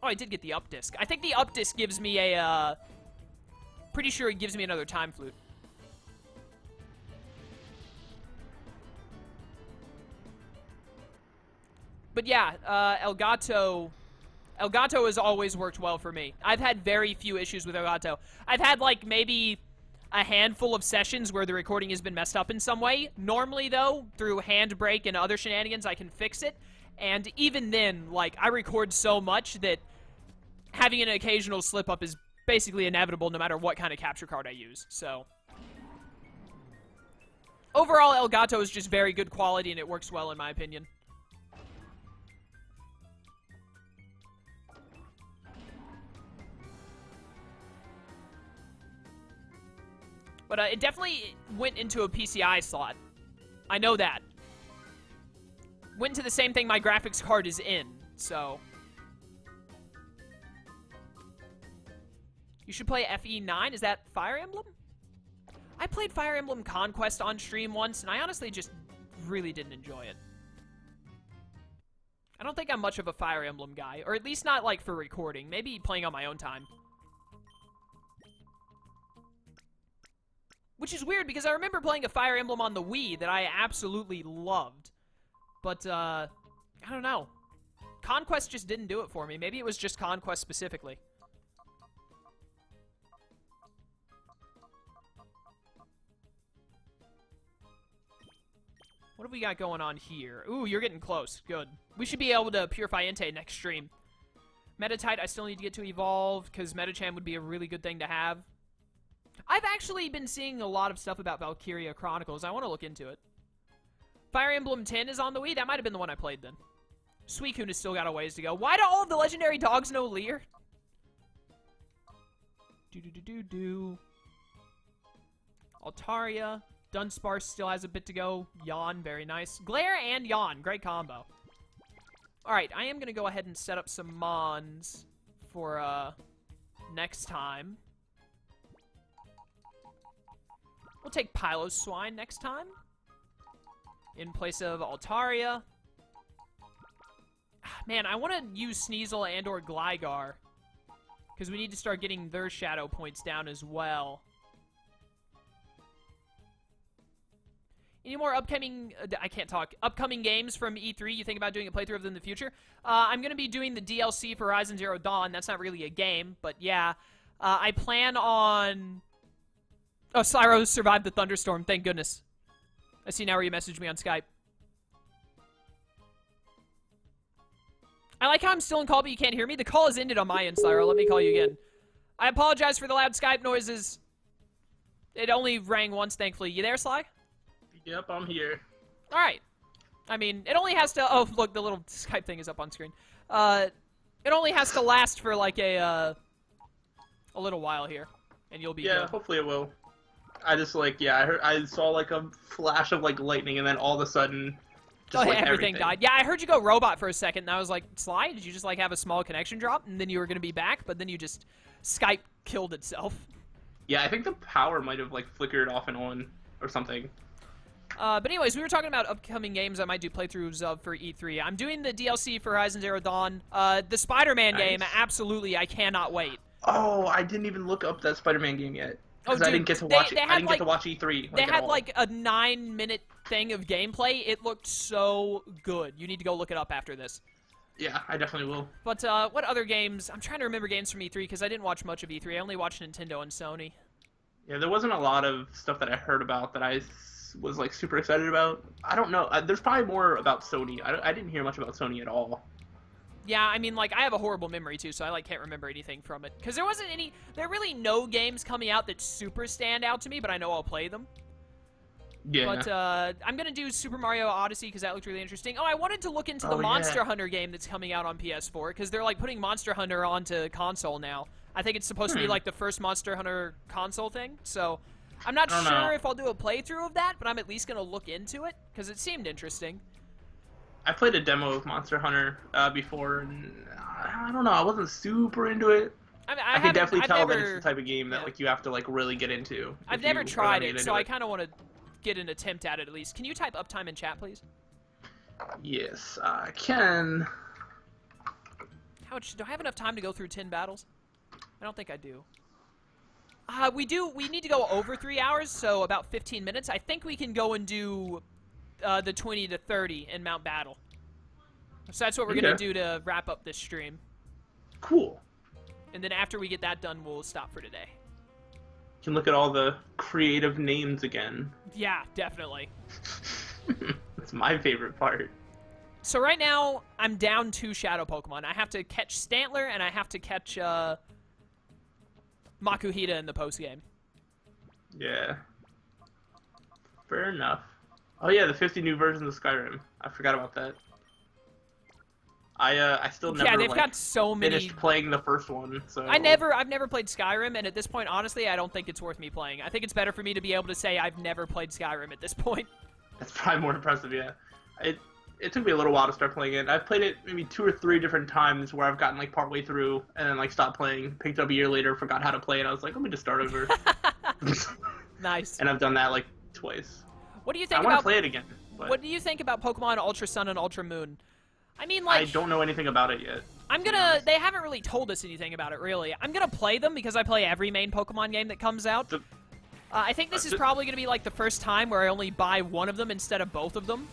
Oh, I did get the up disc. I think the up disc gives me a, pretty sure it gives me another time flute. But yeah, Elgato has always worked well for me. I've had very few issues with Elgato. I've had, like, maybe a handful of sessions where the recording has been messed up in some way. Normally, though, through handbrake and other shenanigans, I can fix it. And even then, like, I record so much that having an occasional slip-up is basically inevitable no matter what kind of capture card I use, so. Overall, Elgato is just very good quality, and it works well in my opinion. But it definitely went into a PCI slot. I know that. Went into the same thing my graphics card is in, so. You should play FE9. Is that Fire Emblem? I played Fire Emblem Conquest on stream once, and I honestly just really didn't enjoy it. I don't think I'm much of a Fire Emblem guy, or at least not, like, for recording. Maybe playing on my own time. Which is weird, because I remember playing a Fire Emblem on the Wii that I absolutely loved. But, I don't know. Conquest just didn't do it for me. Maybe it was just Conquest specifically. What have we got going on here? Ooh, you're getting close. Good. We should be able to Purify Entei next stream. Metatite, I still need to get to evolve, because Metacham would be a really good thing to have. I've actually been seeing a lot of stuff about Valkyria Chronicles. I want to look into it. Fire Emblem 10 is on the Wii. That might have been the one I played then. Suicune has still got a ways to go. Why do all of the legendary dogs know Leer? Do-do-do-do-do. Altaria. Dunsparce still has a bit to go. Yawn, very nice. Glare and Yawn, great combo. Alright, I am going to go ahead and set up some Mons for, next time. We'll take Piloswine next time. In place of Altaria. Man, I want to use Sneasel and or Gligar. Because we need to start getting their shadow points down as well. Any more upcoming, I can't talk, upcoming games from E3 you think about doing a playthrough of them in the future? I'm going to be doing the DLC for Horizon Zero Dawn. That's not really a game, but yeah. I plan on... Oh, Cyro survived the thunderstorm, thank goodness. I see now where you messaged me on Skype. I like how I'm still in call, but you can't hear me. The call is ended on my end, Cyro. Let me call you again. I apologize for the loud Skype noises. It only rang once, thankfully. You there, Sly? Yep, I'm here. Alright. I mean, it only has to... Oh, look, the little Skype thing is up on screen. It only has to last for, like, a little while here. And you'll be good. Yeah, hopefully it will. I just, like, yeah, I saw, like, a flash of, like, lightning, and then all of a sudden... Just, like, everything died. Yeah, I heard you go robot for a second, and I was like, Sly, did you just, like, have a small connection drop? And then you were going to be back, but then you just... Skype killed itself. Yeah, I think the power might have, like, flickered off and on, or something. But anyways, we were talking about upcoming games I might do playthroughs of for E3. I'm doing the DLC for Horizon Zero Dawn. The Spider-Man game, absolutely, I cannot wait. Oh, I didn't even look up that Spider-Man game yet. Oh, dude, I didn't get to watch I didn't like, get to watch E3. They had like a 9-minute thing of gameplay. It looked so good. You need to go look it up after this. Yeah, I definitely will. But what other games? I'm trying to remember games from E3 because I didn't watch much of E3. I only watched Nintendo and Sony. Yeah, there wasn't a lot of stuff that I heard about that I was like super excited about. I don't know. There's probably more about Sony. I didn't hear much about Sony at all. Yeah, I mean, like, I have a horrible memory, too, so I, like, can't remember anything from it. Because there wasn't any... There are really no games coming out that super stand out to me, but I know I'll play them. Yeah. But, I'm gonna do Super Mario Odyssey, because that looked really interesting. Oh, I wanted to look into the Monster Hunter game that's coming out on PS4, because they're, like, putting Monster Hunter onto console now. I think it's supposed to be, like, the first Monster Hunter console thing, so... I'm not sure if I'll do a playthrough of that, but I'm at least gonna look into it, because it seemed interesting. I played a demo of Monster Hunter before, and I don't know, I wasn't super into it. I mean, I can definitely tell that it's the type of game that like you have to like really get into. I've never tried it, so I kind of want to get an attempt at it at least. Can you type uptime in chat, please? Yes, I can. do I have enough time to go through 10 battles? I don't think I do. We need to go over 3 hours, so about 15 minutes. I think we can go and do the 20 to 30 in Mount Battle. So that's what we're going to do to wrap up this stream. Cool. And then after we get that done, we'll stop for today. You can look at all the creative names again. Yeah, definitely. That's my favorite part. So right now, I'm down 2 Shadow Pokemon. I have to catch Stantler, and I have to catch Makuhita in the postgame. Yeah. Fair enough. Oh yeah, the 50 new versions of Skyrim. I forgot about that. I still never they've got so many... finished playing the first one, so... I've never played Skyrim, and at this point, honestly, I don't think it's worth me playing. I think it's better for me to be able to say I've never played Skyrim at this point. That's probably more impressive, yeah. It took me a little while to start playing it. I've played it maybe 2 or 3 different times where I've gotten like partway through and then like stopped playing, picked up a year later, forgot how to play it. I was like, let me just start over. Nice. And I've done that like twice. What do you think I want to play it again. But what do you think about Pokemon Ultra Sun and Ultra Moon? I mean, like... I don't know anything about it yet. They haven't really told us anything about it, really. I'm gonna play them because I play every main Pokemon game that comes out. I think this is probably gonna be like the first time where I only buy one of them instead of both of them.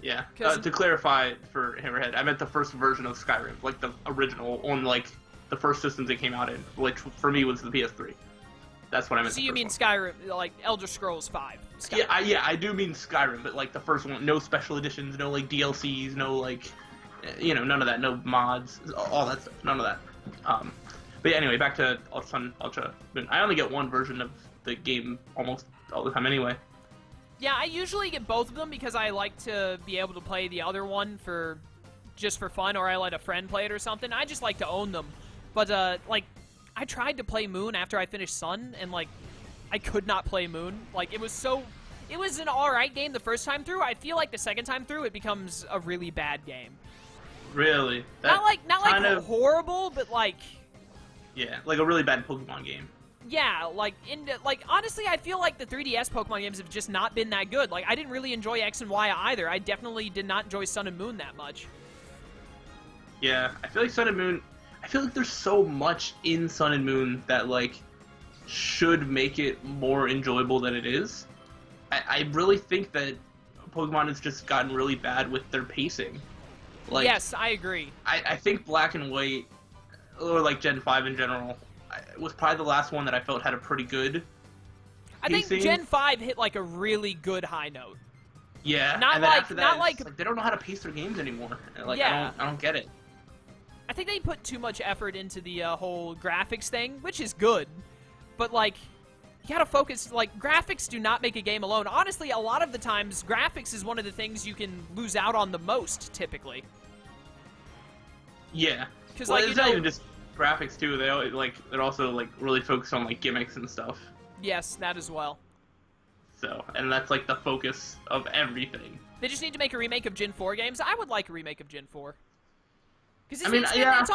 Yeah. To clarify for Hammerhead, I meant the first version of Skyrim, like the original, on like the first systems it came out in, which for me was the PS3. That's what I meant. So you mean Skyrim, like Elder Scrolls 5? Skyrim. Yeah, I do mean Skyrim, but like the first one, no special editions, no like DLCs, no like, none of that, no mods, all that stuff, none of that. But yeah, anyway, back to Ultra Sun, Ultra Moon. I only get one version of the game almost all the time anyway. Yeah, I usually get both of them because I like to be able to play the other one just for fun, or I let a friend play it or something. I just like to own them. But, like, I tried to play Moon after I finished Sun, and, like, I could not play Moon. Like, it was an alright game the first time through. I feel like the second time through, it becomes a really bad game. Really? Not like horrible, but, like... Yeah, like a really bad Pokemon game. Yeah, like honestly, I feel like the 3DS Pokemon games have just not been that good. Like, I didn't really enjoy X and Y either. I definitely did not enjoy Sun and Moon that much. Yeah, I feel like Sun and Moon... I feel like there's so much in Sun and Moon that, like, should make it more enjoyable than it is. I really think that Pokemon has just gotten really bad with their pacing. Like, yes, I agree. I think Black and White, or like Gen 5 in general, was probably the last one that I felt had a pretty good pacing. I think Gen 5 hit like a really good high note. Yeah, not and then like, after that, not like they don't know how to pace their games anymore. Like, yeah. I don't get it. I think they put too much effort into the whole graphics thing, which is good, but like, you gotta focus. Like, graphics do not make a game alone. Honestly, a lot of the times, graphics is one of the things you can lose out on the most, typically. Yeah, because it's not even just graphics too. They're also like really focused on like gimmicks and stuff. Yes, that as well. So, and that's like the focus of everything. They just need to make a remake of Gen 4 games. I would like a remake of Gen 4. Because it's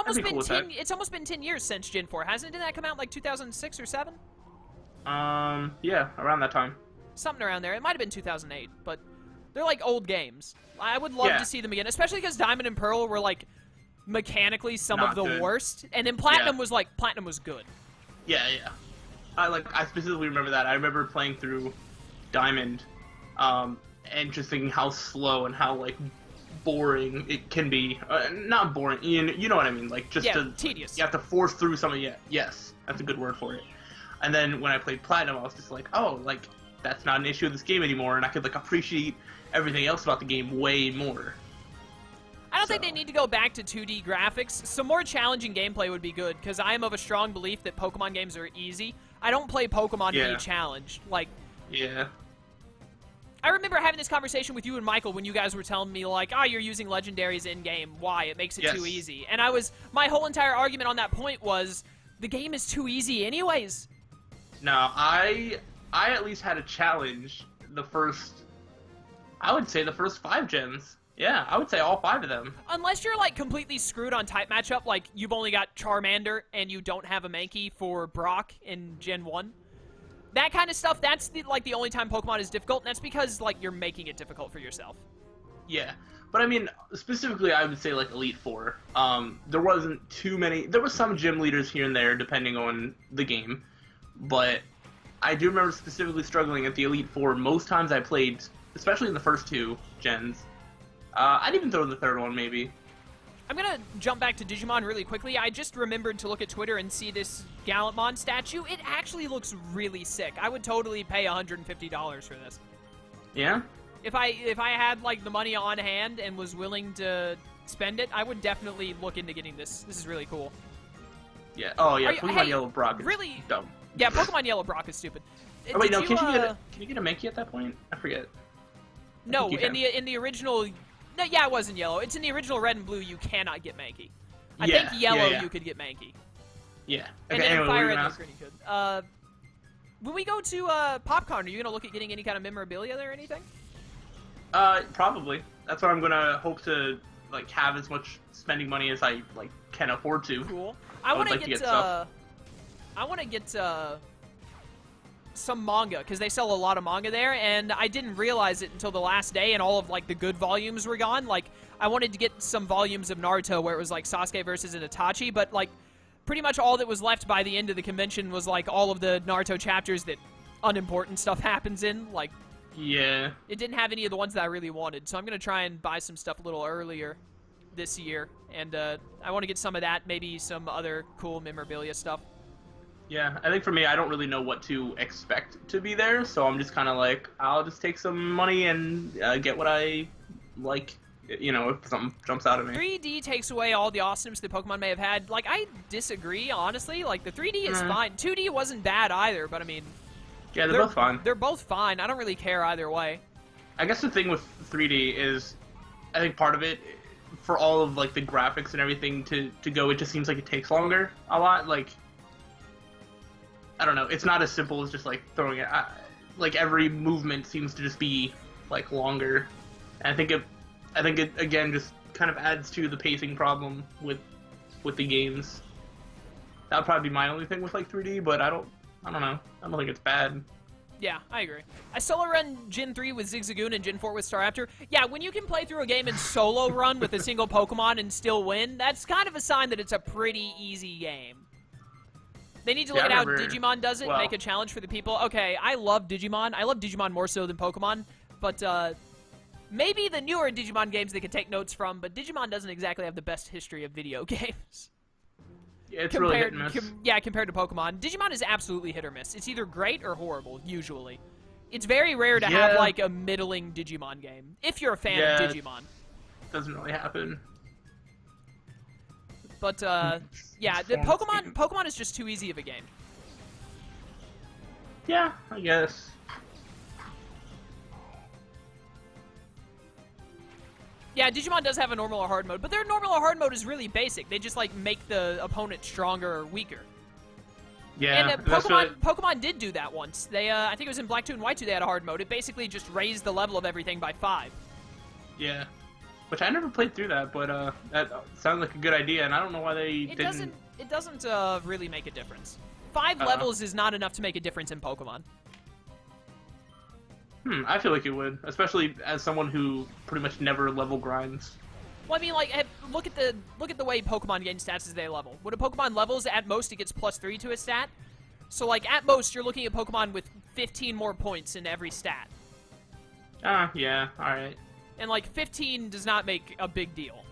almost been 10 years since Gen 4, hasn't it? Didn't that come out like 2006 or 7? Yeah, around that time. Something around there. It might have been 2008, but they're like old games. I would love to see them again, especially because Diamond and Pearl were like mechanically some of the worst, and then Platinum was good. Yeah. I specifically remember that. I remember playing through Diamond, and just thinking how slow and how like boring it can be. Not boring, you know what I mean? Like just tedious. You have to force through something. Yeah, yes, that's a good word for it. And then when I played Platinum, I was just like, oh, like that's not an issue of this game anymore, and I could like appreciate everything else about the game way more. I don't think they need to go back to 2D graphics. Some more challenging gameplay would be good, because I am of a strong belief that Pokemon games are easy. I don't play Pokemon to be challenged. Like, yeah. I remember having this conversation with you and Michael when you guys were telling me, like, oh, you're using legendaries in-game. Why? It makes it too easy. And my whole entire argument on that point was, the game is too easy anyways. No, I at least had a challenge I would say the first 5 gens. Yeah, I would say all 5 of them. Unless you're, like, completely screwed on type matchup, like, you've only got Charmander and you don't have a Mankey for Brock in Gen 1. That kind of stuff, that's, the only time Pokemon is difficult, and that's because, like, you're making it difficult for yourself. Yeah, But I mean, specifically, I would say like Elite Four. There wasn't too many. There was some gym leaders here and there, depending on the game. But I do remember specifically struggling at the Elite Four most times I played, especially in the first 2 gens. I'd even throw in the third one, maybe. I'm gonna jump back to Digimon really quickly. I just remembered to look at Twitter and see this Gallantmon statue. It actually looks really sick. I would totally pay $150 for this. Yeah? If I had like the money on hand and was willing to spend it, I would definitely look into getting this. This is really cool. Yeah. Oh yeah. Pokemon Yellow Brock is really dumb. Yeah, Pokemon Yellow Brock is stupid. Oh wait, no. Can you get a Mankey at that point? I forget. No, in the original. No, yeah, it was in Yellow. It's in the original Red and Blue. You cannot get Mankey. I think Yellow you could get Mankey. Yeah. And then in Fire Red and Green you could. When we go to PopCon, are you gonna look at getting any kind of memorabilia there or anything? Probably. That's what I'm gonna hope to like have as much spending money as I like can afford to. Cool. I want to get some manga because they sell a lot of manga there, and I didn't realize it until the last day, and all of like the good volumes were gone. Like I wanted to get some volumes of Naruto where it was like Sasuke versus an Itachi, but like pretty much all that was left by the end of the convention was like all of the Naruto chapters that unimportant stuff happens in. Like. Yeah. It didn't have any of the ones that I really wanted, so I'm going to try and buy some stuff a little earlier this year. And I want to get some of that, maybe some other cool memorabilia stuff. Yeah, I think for me, I don't really know what to expect to be there, so I'm just kind of like, I'll just take some money and get what I like, you know, if something jumps out at me. 3D takes away all the awesomeness that Pokemon may have had. Like, I disagree, honestly. Like, the 3D is fine. 2D wasn't bad either, but I mean... Yeah, they're both fine. They're both fine. I don't really care either way. I guess the thing with 3D is, I think part of it, for all of like the graphics and everything to go, it just seems like it takes longer a lot. Like, I don't know. It's not as simple as just like throwing it. Like every movement seems to just be like longer. And I think it again just kind of adds to the pacing problem with the games. That would probably be my only thing with like 3D, but I don't know. I don't think it's bad. Yeah, I agree. I solo run Gen 3 with Zigzagoon and Gen 4 with Staraptor. Yeah, when you can play through a game in solo run with a single Pokemon and still win, that's kind of a sign that it's a pretty easy game. They need to look at how Digimon does it and make a challenge for the people. Okay, I love Digimon. I love Digimon more so than Pokemon, but maybe the newer Digimon games they could take notes from, but Digimon doesn't exactly have the best history of video games. It's really hit and miss. Compared to Pokemon. Digimon is absolutely hit or miss. It's either great or horrible, usually. It's very rare to have, like, a middling Digimon game, if you're a fan of Digimon. Doesn't really happen. But, yeah, Pokemon is just too easy of a game. Yeah, I guess. Yeah, Digimon does have a normal or hard mode, but their normal or hard mode is really basic. They just, like, make the opponent stronger or weaker. Yeah, and Pokemon did do that once. They, I think it was in Black 2 and White 2 they had a hard mode. It basically just raised the level of everything by 5. Yeah. Which I never played through that, but that sounds like a good idea, and I don't know why they didn't... It doesn't really make a difference. 5 levels is not enough to make a difference in Pokemon. I feel like it would, especially as someone who pretty much never level grinds. Well, I mean, like, look at the way Pokemon gain stats as they level. When a Pokemon levels, at most it gets +3 to a stat. So, like, at most you're looking at Pokemon with 15 more points in every stat. Yeah, alright. And, like, 15 does not make a big deal.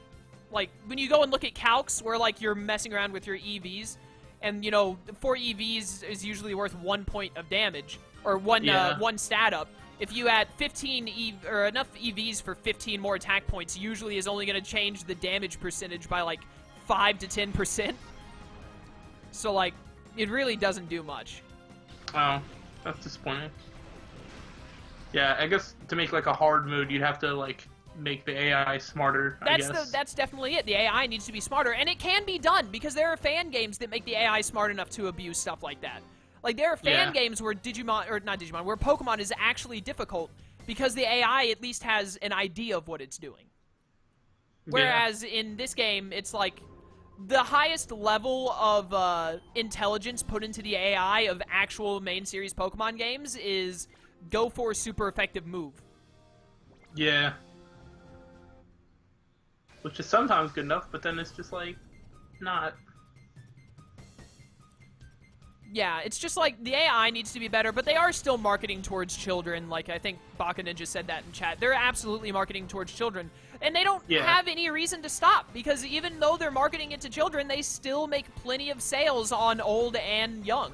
Like, when you go and look at calcs, where, like, you're messing around with your EVs, and, you know, 4 EVs is usually worth 1 point of damage, or one stat up. If you add 15 or enough EVs for 15 more attack points, usually is only going to change the damage percentage by like 5 to 10%. So like, it really doesn't do much. Oh, that's disappointing. Yeah, I guess to make like a hard mode, you'd have to like make the AI smarter. That's definitely it. The AI needs to be smarter, and it can be done because there are fan games that make the AI smart enough to abuse stuff like that. Like, there are fan games where where Pokemon is actually difficult because the AI at least has an idea of what it's doing. Whereas in this game, it's like the highest level of intelligence put into the AI of actual main series Pokemon games is go for a super effective move. Yeah. which is sometimes good enough, but then it's just like not. Yeah, it's just like the AI needs to be better, but they are still marketing towards children. Like, I think Baka Ninja said that in chat. They're absolutely marketing towards children. And they don't have any reason to stop, because even though they're marketing it to children, they still make plenty of sales on old and young.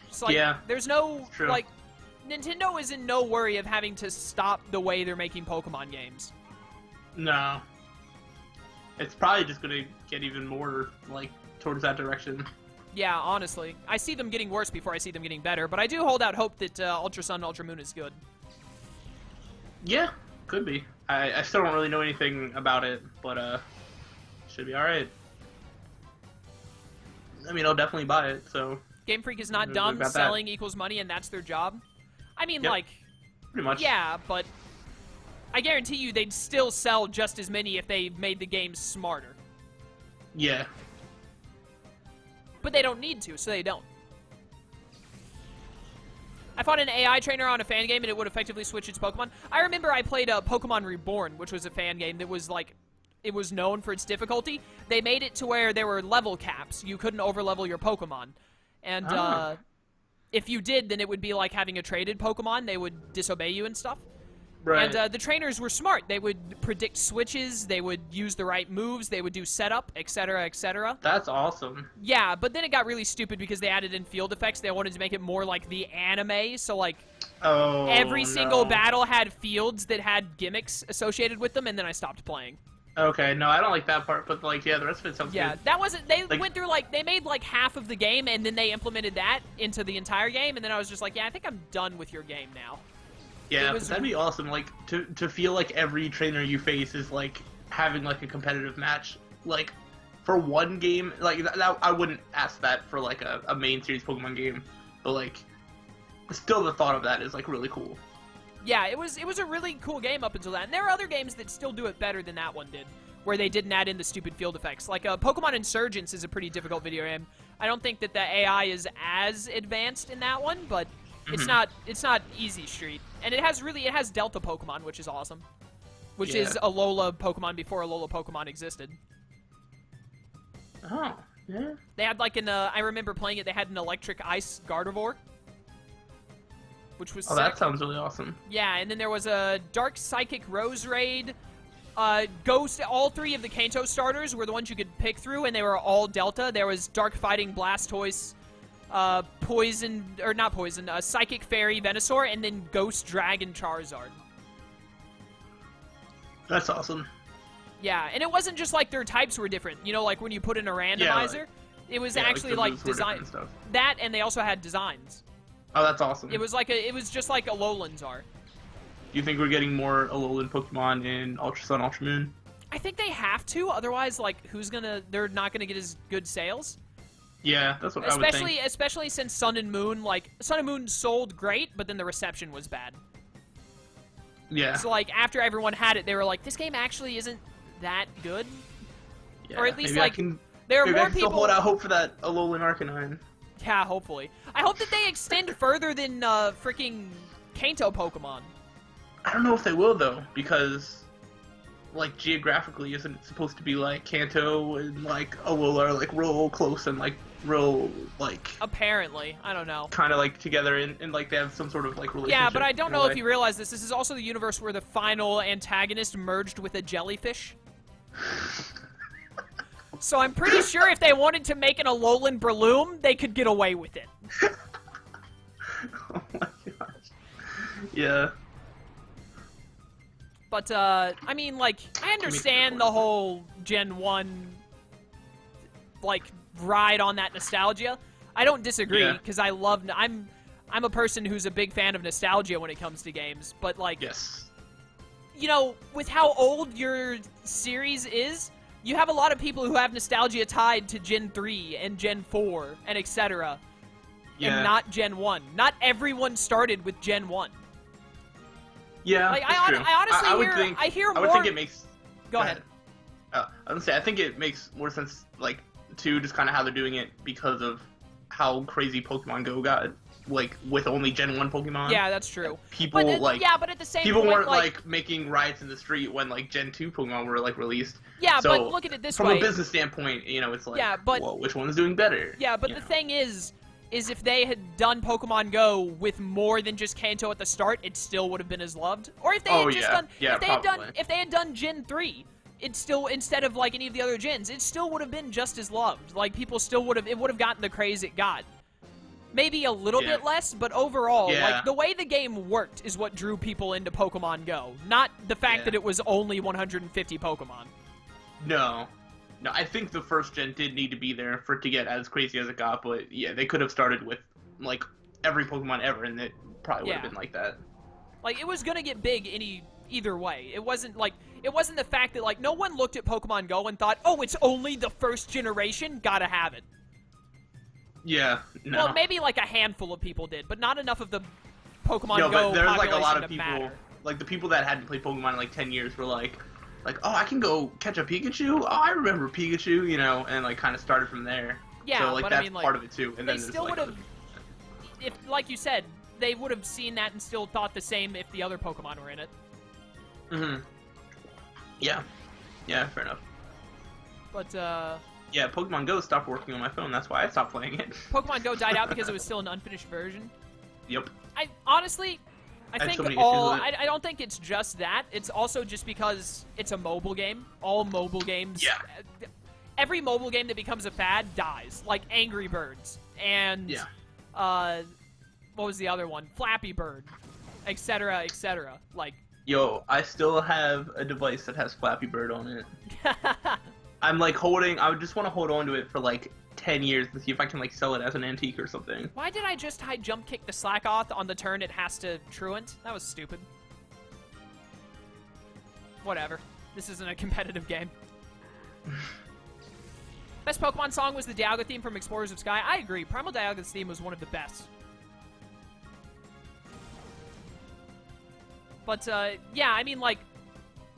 It's like, there's no, like, Nintendo is in no worry of having to stop the way they're making Pokemon games. No. It's probably just going to get even more, like, towards that direction. Yeah, honestly. I see them getting worse before I see them getting better, but I do hold out hope that Ultra Sun and Ultra Moon is good. Yeah, could be. I still don't really know anything about it, but should be alright. I mean, I'll definitely buy it, so... Game Freak is not dumb. Selling equals money, and that's their job. I mean, like... Pretty much. Yeah, but... I guarantee you they'd still sell just as many if they made the game smarter. Yeah. But they don't need to, so they don't. I fought an AI trainer on a fan game, and it would effectively switch its Pokemon. I remember I played Pokemon Reborn, which was a fan game that was, like, it was known for its difficulty. They made it to where there were level caps. You couldn't overlevel your Pokemon. And, if you did, then it would be like having a traded Pokemon. They would disobey you and stuff. Right. And the trainers were smart. They would predict switches, they would use the right moves, they would do setup, etc., etc. That's awesome. Yeah, but then it got really stupid because they added in field effects. They wanted to make it more like the anime, so like every single battle had fields that had gimmicks associated with them, and then I stopped playing. Okay, no, I don't like that part, but like, yeah, the rest of it sounds good. Yeah, that wasn't, they went through like, they made like half of the game, and then they implemented that into the entire game, and then I was just like, yeah, I think I'm done with your game now. Yeah, but that'd be awesome. Like to feel like every trainer you face is like having like a competitive match. Like for one game, like that I wouldn't ask that for like a main series Pokemon game, but like still the thought of that is like really cool. Yeah, it was a really cool game up until that. And there are other games that still do it better than that one did, where they didn't add in the stupid field effects. Like Pokemon Insurgents is a pretty difficult video game. I don't think that the AI is as advanced in that one, but it's not easy street. And it has Delta Pokemon, which is awesome. Which is Alola Pokemon before Alola Pokemon existed. Oh, yeah. They had like I remember playing it, they had an electric ice Gardevoir. Which was sick. That sounds really awesome. Yeah, and then there was a Dark Psychic Rose Raid. Ghost, all three of the Kanto starters were the ones you could pick through, and they were all Delta. There was Dark Fighting Blastoise, Psychic Fairy Venusaur, and then Ghost Dragon Charizard. That's awesome. Yeah, and it wasn't just like their types were different. You know, like when you put in a randomizer, it was actually like design. That, and they also had designs. Oh, that's awesome. It was just like Alolans are. Do you think we're getting more Alolan Pokemon in Ultra Sun, Ultra Moon? I think they have to, otherwise, like, they're not gonna get as good sales. Yeah, that's what I would think. Especially since Sun and Moon, like, Sun and Moon sold great, but then the reception was bad. Yeah. So, like, after everyone had it, they were like, this game actually isn't that good. Yeah, or at least, maybe like, there are maybe more I can people... still hold out hope for that Alolan Arcanine. Yeah, hopefully. I hope that they extend further than, freaking Kanto Pokemon. I don't know if they will, though, because, like, geographically, isn't it supposed to be, like, Kanto and, like, Alola are, like, real close and, like, real, like... Apparently. I don't know. Kind of, like, together and, like, they have some sort of, like, relationship. Yeah, but I don't know if you realize this. This is also the universe where the final antagonist merged with a jellyfish. So I'm pretty sure if they wanted to make an Alolan Breloom, they could get away with it. Oh my gosh. Yeah. But, I mean, like, I understand the whole Gen 1, like, ride on that nostalgia. I don't disagree, because I love... I'm a person who's a big fan of nostalgia when it comes to games, but, like... Yes. You know, with how old your series is... You have a lot of people who have nostalgia tied to Gen 3 and Gen 4 and etc. Yeah. And not Gen 1. Not everyone started with Gen 1. Yeah, like, that's true. I honestly hear more... I would think it makes... Go ahead. I was gonna say, I think it makes more sense, like, to just kind of how they're doing it because of how crazy Pokemon Go got. like with only Gen 1 Pokemon. Yeah, that's true. People but at the same people point, weren't like making riots in the street when like Gen 2 Pokemon were like released. Yeah, so, but look at it this way. From a business standpoint, you know, it's like, well, which one's doing better? Yeah, but the thing is if they had done Pokemon Go with more than just Kanto at the start, it still would have been as loved. Or if they had if they had done Gen 3, it still, instead of like any of the other gens, it still would have been just as loved. Like people still would have gotten the craze it got. Maybe a little bit less, but overall, like the way the game worked is what drew people into Pokemon Go, not the fact that it was only 150 Pokemon. No, I think the first gen did need to be there for it to get as crazy as it got, but yeah, they could have started with like every Pokemon ever, and it probably would have been like that. Like it was gonna get big either way. It wasn't the fact that like no one looked at Pokemon Go and thought, oh, it's only the first generation, gotta have it. Yeah, no. Well, maybe like a handful of people did, but not enough of the Pokemon Go but there's like a lot of to people, matter. like the people that hadn't played Pokemon in like 10 years were like, oh, I can go catch a Pikachu? Oh, I remember Pikachu, you know, and like kind of started from there. Yeah, so like but that's I mean, like, part of it too. And they then still would have, if like you said, they would have seen that and still thought the same if the other Pokemon were in it. Mm-hmm. Yeah. Yeah, fair enough. But, yeah, Pokemon Go stopped working on my phone. That's why I stopped playing it. Pokemon Go died out because it was still an unfinished version. Yep. I think I don't think it's just that. It's also just because it's a mobile game. All mobile games. Yeah. Every mobile game that becomes a fad dies. Like Angry Birds and what was the other one? Flappy Bird, etc., etc. Like. Yo, I still have a device that has Flappy Bird on it. I'm like I would just want to hold on to it for like 10 years to see if I can like sell it as an antique or something. Why did I just high jump kick the Slackoth on the turn it has to truant? That was stupid. Whatever. This isn't a competitive game. Best Pokemon song was the Dialga theme from Explorers of Sky. I agree. Primal Dialga's theme was one of the best. But, yeah, I mean, like,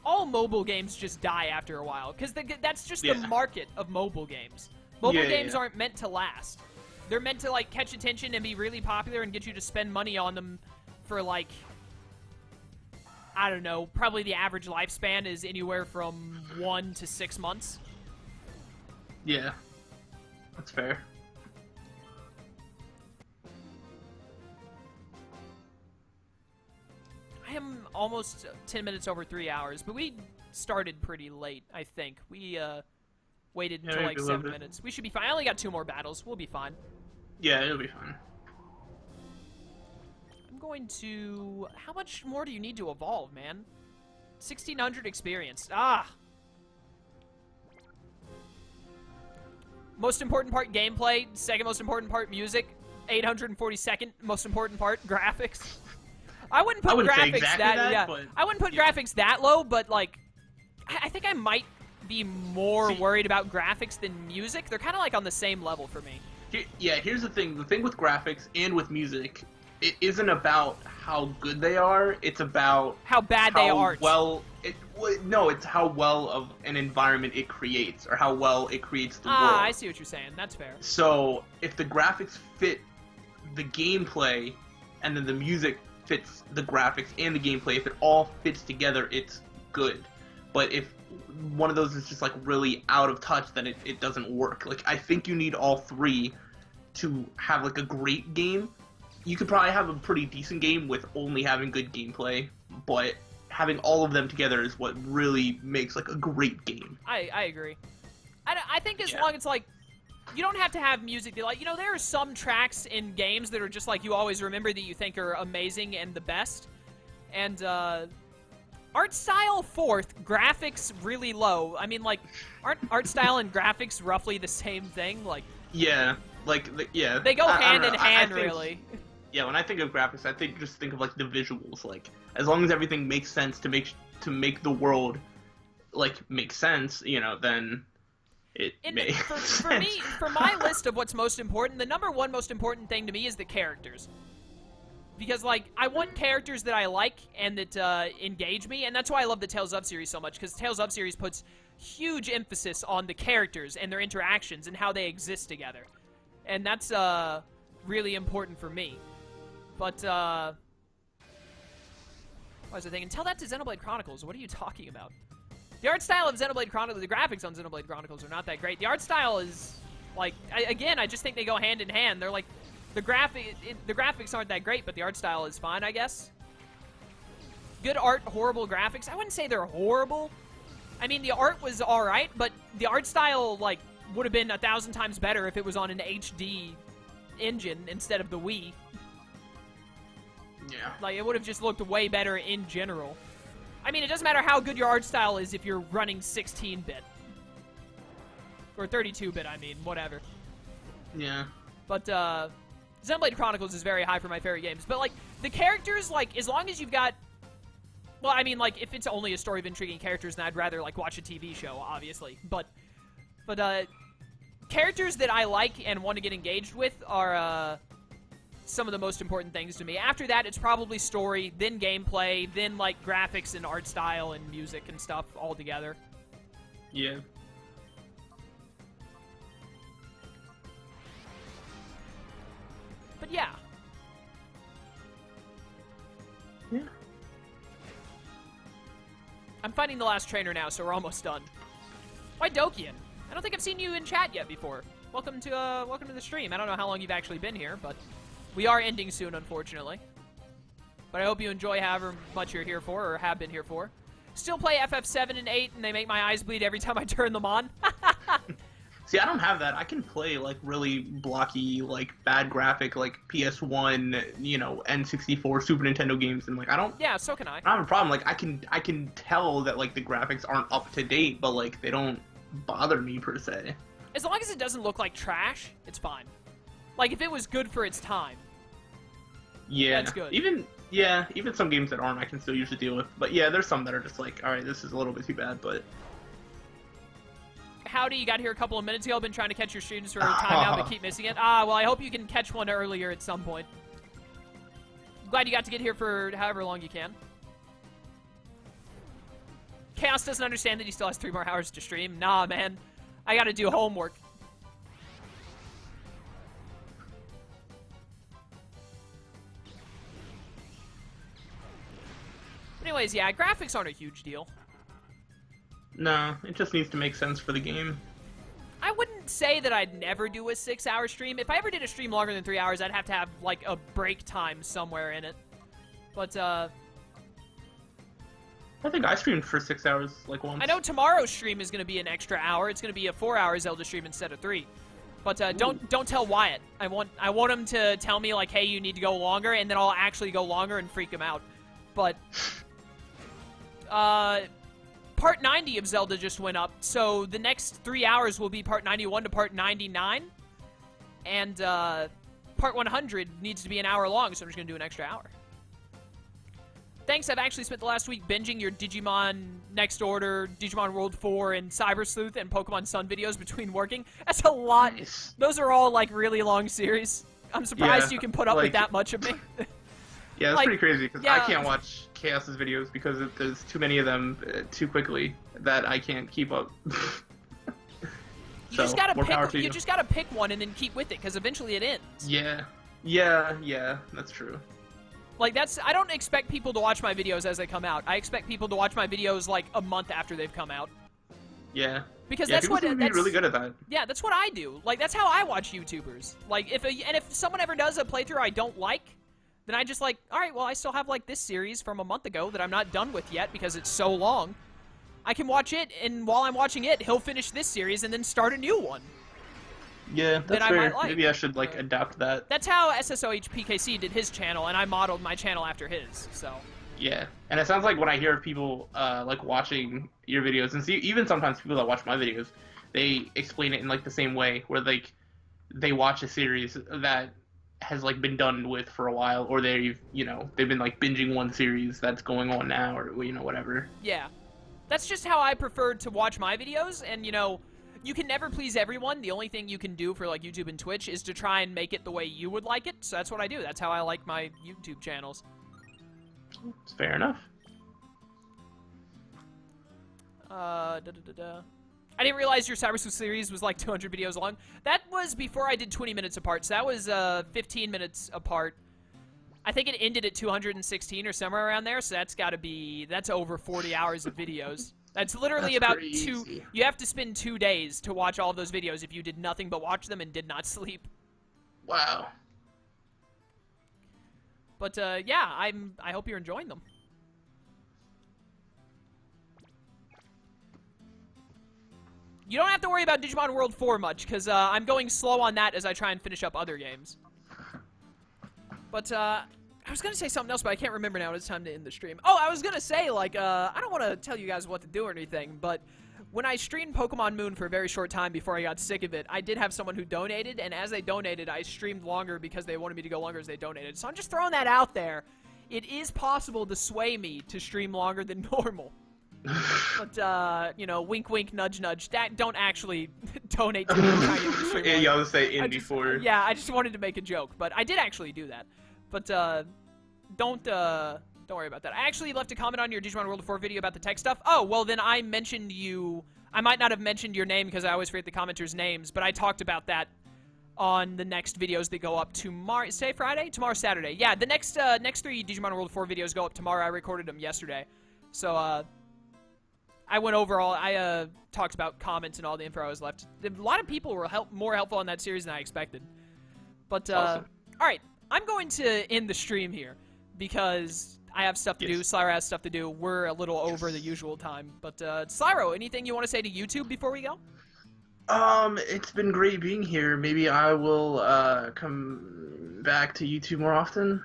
all mobile games just die after a while, because that's just the market of mobile games. Mobile games aren't meant to last. They're meant to, like, catch attention and be really popular and get you to spend money on them for, like, I don't know, probably the average lifespan is anywhere from 1 to 6 months. Yeah, that's fair. I am almost 10 minutes over 3 hours, but we started pretty late, I think. We waited until like 7 minutes. We should be fine. I only got 2 more battles. We'll be fine. Yeah, it'll be fine. I'm going to... How much more do you need to evolve, man? 1,600 experience. Ah! Most important part, gameplay. Second most important part, music. 842nd most important part, graphics. I wouldn't put graphics exactly I wouldn't put graphics that low, but like, I think I might be more worried about graphics than music. They're kind of like on the same level for me. Here's the thing. The thing with graphics and with music, it isn't about how good they are. It's about how bad they are. No, it's how well of an environment it creates, or how well it creates the world. Ah, I see what you're saying. That's fair. So if the graphics fit the gameplay, and then the music fits the graphics and the gameplay, if it all fits together, it's good. But if one of those is just like really out of touch, then it doesn't work. Like, I think you need all three to have like a great game. You could probably have a pretty decent game with only having good gameplay, but having all of them together is what really makes like a great game. I agree. I think as long as like, you don't have to have music that, like, you know, there are some tracks in games that are just like you always remember that you think are amazing and the best. And art style fourth, graphics really low. I mean, like, aren't art style and graphics roughly the same thing? Like, yeah, like yeah, they go hand in hand, really. Yeah, when I think of graphics, I just think of like the visuals. Like, as long as everything makes sense to make the world like make sense, you know, then it may. For me, for my list of what's most important, the number one most important thing to me is the characters. Because, like, I want characters that I like and that engage me, and that's why I love the Tales of series so much, because Tales of series puts huge emphasis on the characters and their interactions and how they exist together. And that's really important for me. But, what was I thinking? Tell that to Xenoblade Chronicles. What are you talking about? The art style of Xenoblade Chronicles, the graphics on Xenoblade Chronicles are not that great. The art style is, like, again, I just think they go hand in hand. They're like, the graphics aren't that great, but the art style is fine, I guess. Good art, horrible graphics. I wouldn't say they're horrible. I mean, the art was alright, but the art style, like, would have been 1,000 times better if it was on an HD engine instead of the Wii. Yeah. Like, it would have just looked way better in general. I mean, it doesn't matter how good your art style is if you're running 16-bit. Or 32-bit, I mean, whatever. Yeah. But, Xenoblade Chronicles is very high for my favorite games. But, like, the characters, like, as long as you've got... Well, I mean, like, if it's only a story of intriguing characters, then I'd rather, like, watch a TV show, obviously. But characters that I like and want to get engaged with are, some of the most important things to me. After that, it's probably story, then gameplay, then, like, graphics and art style and music and stuff all together. Yeah. But yeah. Yeah. I'm fighting the last trainer now, so we're almost done. Why Dokian? I don't think I've seen you in chat yet before. Welcome to the stream. I don't know how long you've actually been here, but we are ending soon, unfortunately. But I hope you enjoy however much you're here for, or have been here for. Still play FF7 and 8, and they make my eyes bleed every time I turn them on. See, I don't have that. I can play, like, really blocky, like, bad graphic, like, PS1, you know, N64, Super Nintendo games, and, like, I don't... Yeah, so can I. I don't have a problem. Like, I can tell that, like, the graphics aren't up to date, but, like, they don't bother me, per se. As long as it doesn't look like trash, it's fine. Like, if it was good for its time. Yeah. That's good. Even some games that aren't, I can still usually deal with. But, yeah, there's some that are just like, alright, this is a little bit too bad, but... Howdy, you got here a couple of minutes ago. I've been trying to catch your streams for a time now, but keep missing it. Ah, well, I hope you can catch one earlier at some point. Glad you got to get here for however long you can. Chaos doesn't understand that he still has 3 more hours to stream. Nah, man. I gotta do homework. Anyways, yeah, graphics aren't a huge deal. No, it just needs to make sense for the game. I wouldn't say that I'd never do a 6-hour stream. If I ever did a stream longer than 3 hours, I'd have to have, like, a break time somewhere in it. But, I think I streamed for 6 hours, like, once. I know tomorrow's stream is going to be an extra hour. It's going to be a 4-hour Zelda stream instead of 3. But, don't tell Wyatt. I want him to tell me, like, hey, you need to go longer, and then I'll actually go longer and freak him out. But, Part 90 of Zelda just went up, so the next 3 hours will be Part 91 to Part 99. And, Part 100 needs to be an hour long, so I'm just going to do an extra hour. Thanks, I've actually spent the last week binging your Digimon Next Order, Digimon World 4, and Cyber Sleuth and Pokemon Sun videos between working. That's a lot. Nice. Those are all, like, really long series. I'm surprised you can put up with like- that much of me. Yeah, that's like, pretty crazy, because yeah. I can't watch Chaos's videos because there's too many of them too quickly that I can't keep up. You just gotta more power pick. to You you. just gotta pick one and then keep with it, because eventually it ends. Yeah, that's true. Like, I don't expect people to watch my videos as they come out. I expect people to watch my videos, like, a month after they've come out. Yeah. Because Yeah, that's people what... seem to be really good at that. Yeah, that's what I do. Like, that's how I watch YouTubers. Like, if someone ever does a playthrough I don't like, then I just like, alright, well, I still have, like, this series from a month ago that I'm not done with yet because it's so long. I can watch it, and while I'm watching it, he'll finish this series and then start a new one. Yeah, that's I fair. might like. Maybe I should, like, adapt that. That's how SSOH PKC did his channel, and I modeled my channel after his, so... Yeah, and it sounds like when I hear people, like, watching your videos, and see, even sometimes people that watch my videos, they explain it in, like, the same way, where, like, they watch a series that has, like, been done with for a while, or they've been, like, binging one series that's going on now, or, you know, whatever. Yeah. That's just how I prefer to watch my videos, and, you know, you can never please everyone. The only thing you can do for, like, YouTube and Twitch is to try and make it the way you would like it, so that's what I do. That's how I like my YouTube channels. It's fair enough. I didn't realize your Cyber Sleuth series was like 200 videos long. That was before I did 20 minutes apart, so that was 15 minutes apart. I think it ended at 216 or somewhere around there, so that's over 40 hours of videos. That's literally about crazy. you have to spend 2 days to watch all of those videos if you did nothing but watch them and did not sleep. Wow. But, yeah, I hope you're enjoying them. You don't have to worry about Digimon World 4 much, because I'm going slow on that as I try and finish up other games. But, I was going to say something else, but I can't remember now. It's time to end the stream. Oh, I was going to say, like, I don't want to tell you guys what to do or anything, but when I streamed Pokemon Moon for a very short time before I got sick of it, I did have someone who donated, and as they donated, I streamed longer because they wanted me to go longer as they donated. So I'm just throwing that out there. It is possible to sway me to stream longer than normal. But, you know, wink, wink, nudge, nudge. Don't actually donate to me trying to get me to stream Yeah, longer. you always say in before. Yeah, I just wanted to make a joke, but I did actually do that. But, don't worry about that. I actually left a comment on your Digimon World 4 video about the tech stuff. Oh, well, then I mentioned you. I might not have mentioned your name because I always forget the commenters' names, but I talked about that on the next videos that go up tomorrow. Say Friday? Tomorrow, Saturday. Yeah, the next 3 Digimon World 4 videos go up tomorrow. I recorded them yesterday. So, I went over all, I talked about comments and all the info I was left. A lot of people were more helpful on that series than I expected. But, awesome. Alright, I'm going to end the stream here because I have stuff to do, Slyro has stuff to do, we're a little over the usual time. But, Slyro, anything you want to say to YouTube before we go? It's been great being here. Maybe I will, come back to YouTube more often.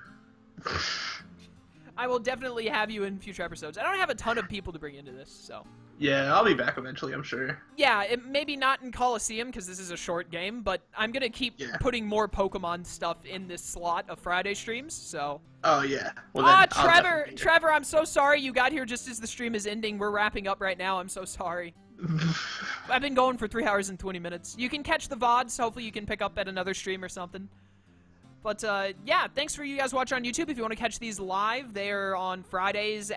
I will definitely have you in future episodes. I don't have a ton of people to bring into this, so. Yeah, I'll be back eventually, I'm sure. Yeah, maybe not in Colosseum, because this is a short game, but I'm going to keep putting more Pokemon stuff in this slot of Friday streams, so. Oh, yeah. Well, then Trevor, I'm so sorry you got here just as the stream is ending. We're wrapping up right now. I'm so sorry. I've been going for 3 hours and 20 minutes. You can catch the VODs. Hopefully you can pick up at another stream or something. But, yeah, thanks for you guys watching on YouTube. If you want to catch these live, they're on Fridays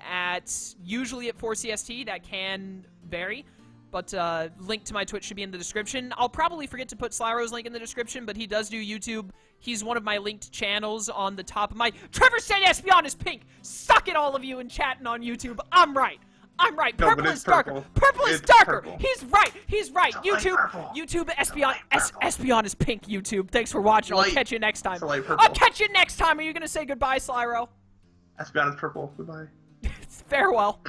usually at 4 CST. That can vary. But, link to my Twitch should be in the description. I'll probably forget to put Slyro's link in the description, but he does do YouTube. He's one of my linked channels on the top of my... Trevor said Espeon is pink! Suck it, all of you in chatting on YouTube. I'm right. I'm right. No, Purple is darker. Purple is darker. Purple. He's right. He's right. It's YouTube. light purple. YouTube. Espeon is pink. YouTube. Thanks for watching. I'll catch you next time. It's light purple. I'll catch you next time. Are you gonna say goodbye, Slyro? Espeon is purple. Goodbye. Farewell.